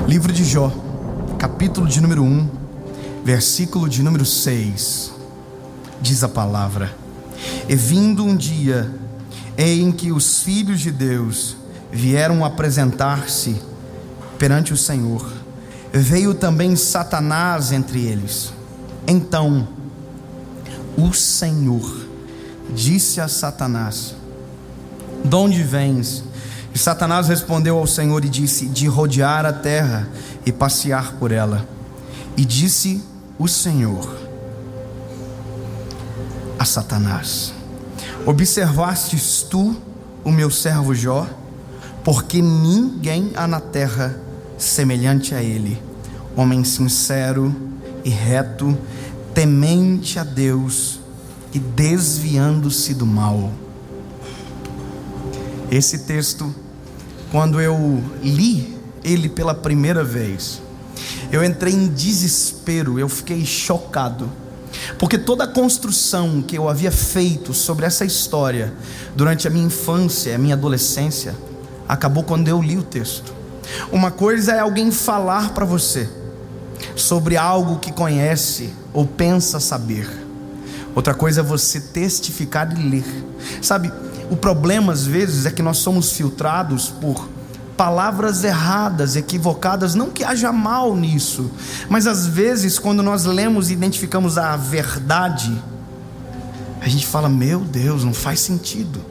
Livro de Jó, capítulo de número 1, versículo de número 6, diz a palavra: E vindo um dia em que os filhos de Deus vieram apresentar-se perante o Senhor, veio também Satanás entre eles. Então o Senhor disse a Satanás: De onde vens? E Satanás respondeu ao Senhor e disse: De rodear a terra e passear por ela. E disse o Senhor a Satanás: Observastes tu o meu servo Jó? Porque ninguém há na terra semelhante a ele, homem sincero e reto, temente a Deus e desviando-se do mal. Esse texto, quando eu li ele pela primeira vez, eu entrei em desespero, eu fiquei chocado, porque toda a construção que eu havia feito sobre essa história durante a minha infância, a minha adolescência, acabou quando eu li o texto. Uma coisa é alguém falar para você sobre algo que conhece ou pensa saber, outra coisa é você testificar e ler. Sabe, o problema às vezes é que nós somos filtrados por palavras erradas, equivocadas. Não que haja mal nisso, mas às vezes quando nós lemos e identificamos a verdade, a gente fala: meu Deus, não faz sentido.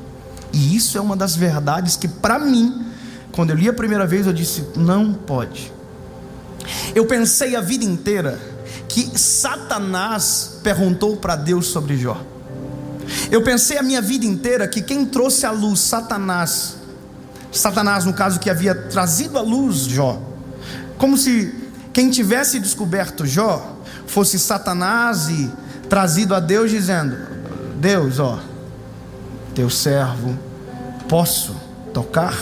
E isso é uma das verdades que para mim, quando eu li a primeira vez, eu disse: não pode. Eu pensei a vida inteira que Satanás perguntou para Deus sobre Jó. Eu pensei a minha vida inteira que quem trouxe à luz Satanás no caso, que havia trazido à luz Jó, como se quem tivesse descoberto Jó fosse Satanás e trazido a Deus dizendo: Deus, ó, teu servo, posso tocar?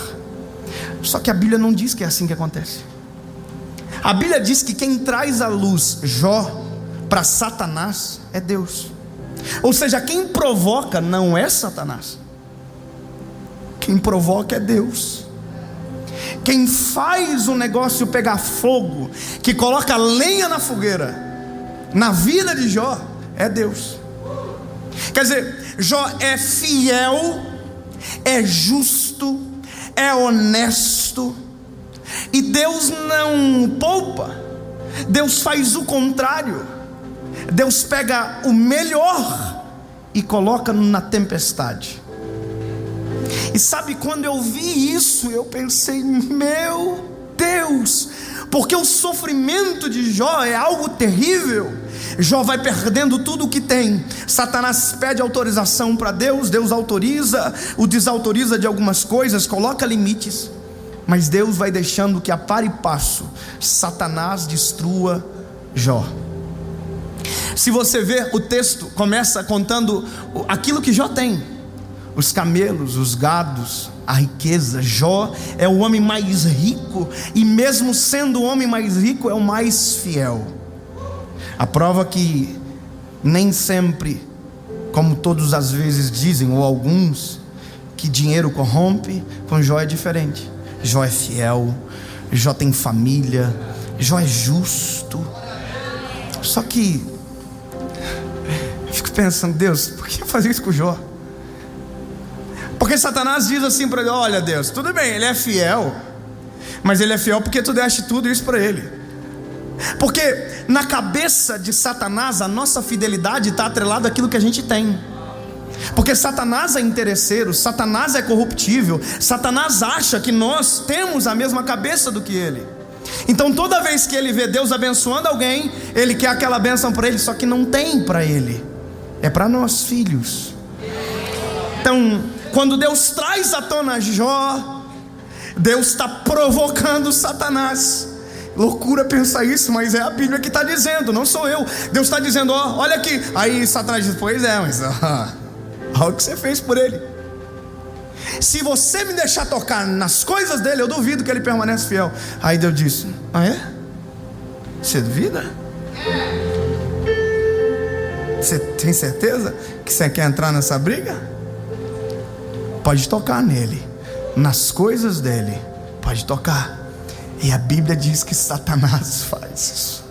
Só que a Bíblia não diz que é assim que acontece. A Bíblia diz que quem traz à luz Jó para Satanás é Deus. Ou seja, quem provoca não é Satanás, quem provoca é Deus. Quem faz o negócio pegar fogo, que coloca lenha na fogueira na vida de Jó, é Deus. Quer dizer, Jó é fiel, é justo, é honesto, e Deus não poupa. Deus faz o contrário. Deus pega o melhor e coloca na tempestade. E sabe, quando eu vi isso, eu pensei: meu Deus, porque o sofrimento de Jó é algo terrível. Jó vai perdendo tudo o que tem. Satanás pede autorização para Deus, Deus autoriza, o desautoriza de algumas coisas, coloca limites, mas Deus vai deixando que a par e passo Satanás destrua Jó. Se você ver, o texto começa contando aquilo que Jó tem: os camelos, os gados, a riqueza. Jó é o homem mais rico, e mesmo sendo o homem mais rico, é o mais fiel. A prova que nem sempre, como todos às vezes dizem, ou alguns, que dinheiro corrompe, com Jó é diferente. Jó é fiel, Jó tem família, Jó é justo. Só que eu fico pensando: Deus, por que fazer isso com Jó? Porque Satanás diz assim para ele: olha, Deus, tudo bem, ele é fiel, mas ele é fiel porque tu deste tudo isso para ele. Porque na cabeça de Satanás, a nossa fidelidade está atrelada àquilo que a gente tem. Porque Satanás é interesseiro, Satanás é corruptível, Satanás acha que nós temos a mesma cabeça do que ele. Então toda vez que ele vê Deus abençoando alguém, ele quer aquela bênção para ele, só que não tem para ele, é para nós filhos. Então, quando Deus traz à tona Jó, Deus está provocando Satanás. Loucura pensar isso, mas é a Bíblia que está dizendo, não sou eu. Deus está dizendo: ó, olha aqui. Aí Satanás diz: pois é, mas olha o que você fez por ele. Se você me deixar tocar nas coisas dele, eu duvido que ele permanece fiel. Aí Deus disse: ah, é? Você duvida? Você tem certeza que você quer entrar nessa briga? Pode tocar nele, nas coisas dele, pode tocar. E a Bíblia diz que Satanás faz isso.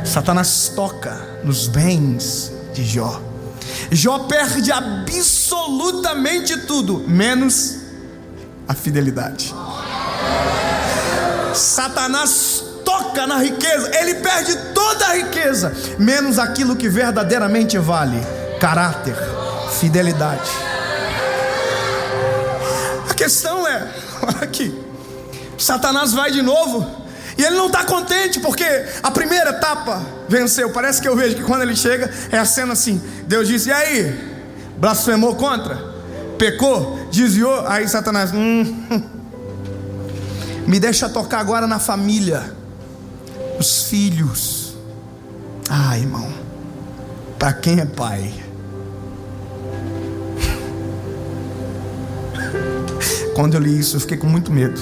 Satanás toca nos bens de Jó. Jó perde absolutamente tudo, menos a fidelidade. Satanás toca na riqueza, ele perde toda a riqueza, menos aquilo que verdadeiramente vale: caráter, fidelidade. A questão é, olha aqui, Satanás vai de novo e ele não está contente, porque a primeira etapa venceu. Parece que eu vejo que quando ele chega é a cena assim: Deus disse, e aí? Blasfemou contra? Pecou? Desviou? Aí Satanás, me deixa tocar agora na família, os filhos. Ah, irmão, para quem é pai? Quando eu li isso, eu fiquei com muito medo.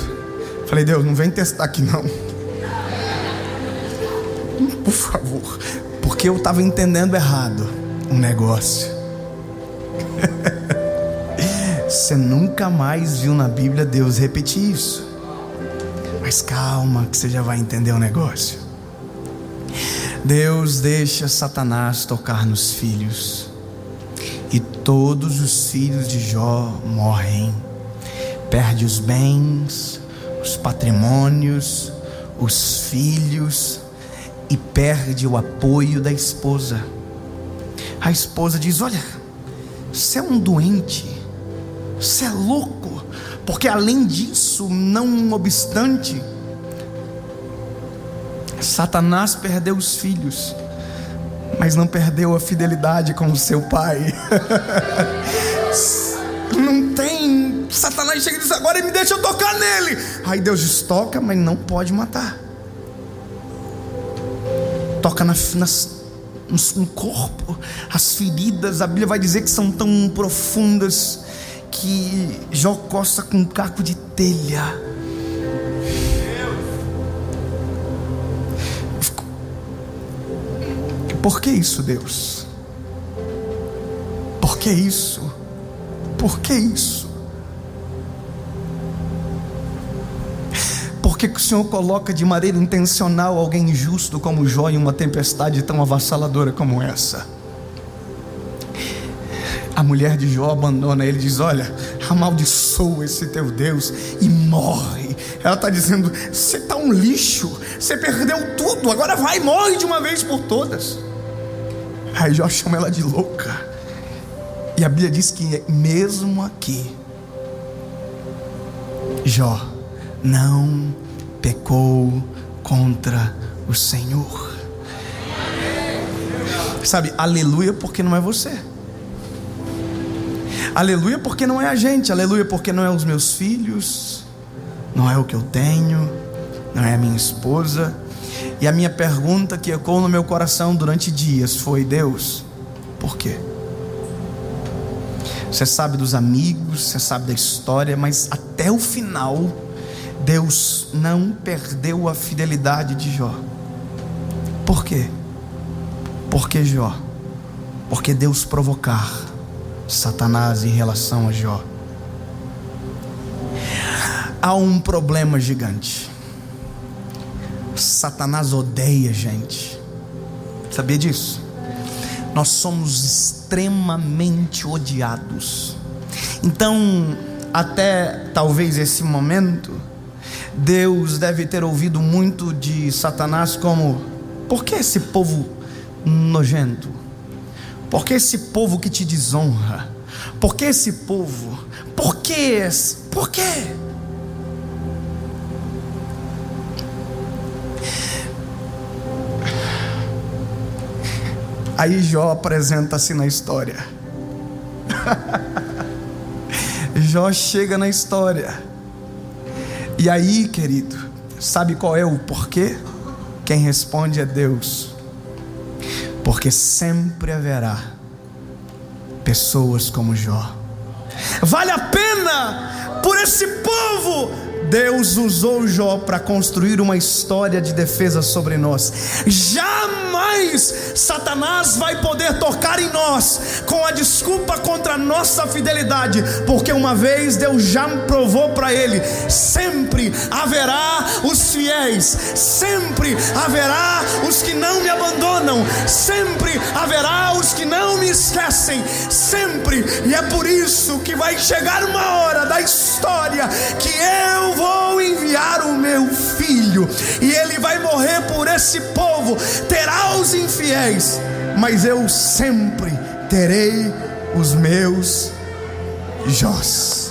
Falei, Deus, não vem testar aqui não, por favor, porque eu estava entendendo errado o negócio. Você nunca mais viu na Bíblia Deus repetir isso. Mas calma, que você já vai entender o negócio. Deus deixa Satanás tocar nos filhos, e todos os filhos de Jó morrem. Perde os bens, os patrimônios, os filhos, e perde o apoio da esposa. A esposa diz, olha, você é um doente, você é louco, porque além disso, não obstante, Satanás perdeu os filhos, mas não perdeu a fidelidade com o seu pai. Não tem. Satanás chega e diz, agora me deixa eu tocar nele. Aí Deus diz, toca, mas não pode matar. Toca no corpo. As feridas, a Bíblia vai dizer que são tão profundas que Jó coça com um caco de telha. Por que isso, Deus? Por que isso? Por que isso? Por que o Senhor coloca de maneira intencional alguém injusto como Jó em uma tempestade tão avassaladora como essa? A mulher de Jó abandona ele, diz, olha, amaldiçoa esse teu Deus e morre. Ela está dizendo, você está um lixo, você perdeu tudo, agora vai, morre de uma vez por todas. Aí Jó chama ela de louca. E a Bíblia diz que mesmo aqui, Jó não pecou contra o Senhor. Sabe, aleluia porque não é você. Aleluia porque não é a gente. Aleluia porque não é os meus filhos, não é o que eu tenho, não é a minha esposa. E a minha pergunta que ecoou no meu coração durante dias foi, Deus, por quê? Você sabe dos amigos, você sabe da história, mas até o final Deus não perdeu a fidelidade de Jó. Por quê? Porque Jó, porque Deus provocar Satanás em relação a Jó. Há um problema gigante. Satanás odeia gente. Sabia disso? Nós somos extremamente odiados. Então, até talvez esse momento, Deus deve ter ouvido muito de Satanás como: por que esse povo nojento? Por que esse povo que te desonra? Por que esse povo? Por que? Por quê? Aí Jó apresenta-se na história. Jó chega na história. E aí, querido, sabe qual é o porquê? Quem responde é Deus. Porque sempre haverá pessoas como Jó. Vale a pena por esse povo. Deus usou Jó para construir uma história de defesa sobre nós. Jamais mais Satanás vai poder tocar em nós com a desculpa contra a nossa fidelidade, porque uma vez Deus já provou para ele: sempre haverá os fiéis, sempre haverá os que não me abandonam, sempre haverá os que não me esquecem, sempre. E é por isso que vai chegar uma hora da história que eu vou enviar o meu filho, e ele vai morrer por esse povo. Terá os infiéis, mas eu sempre terei os meus Jós.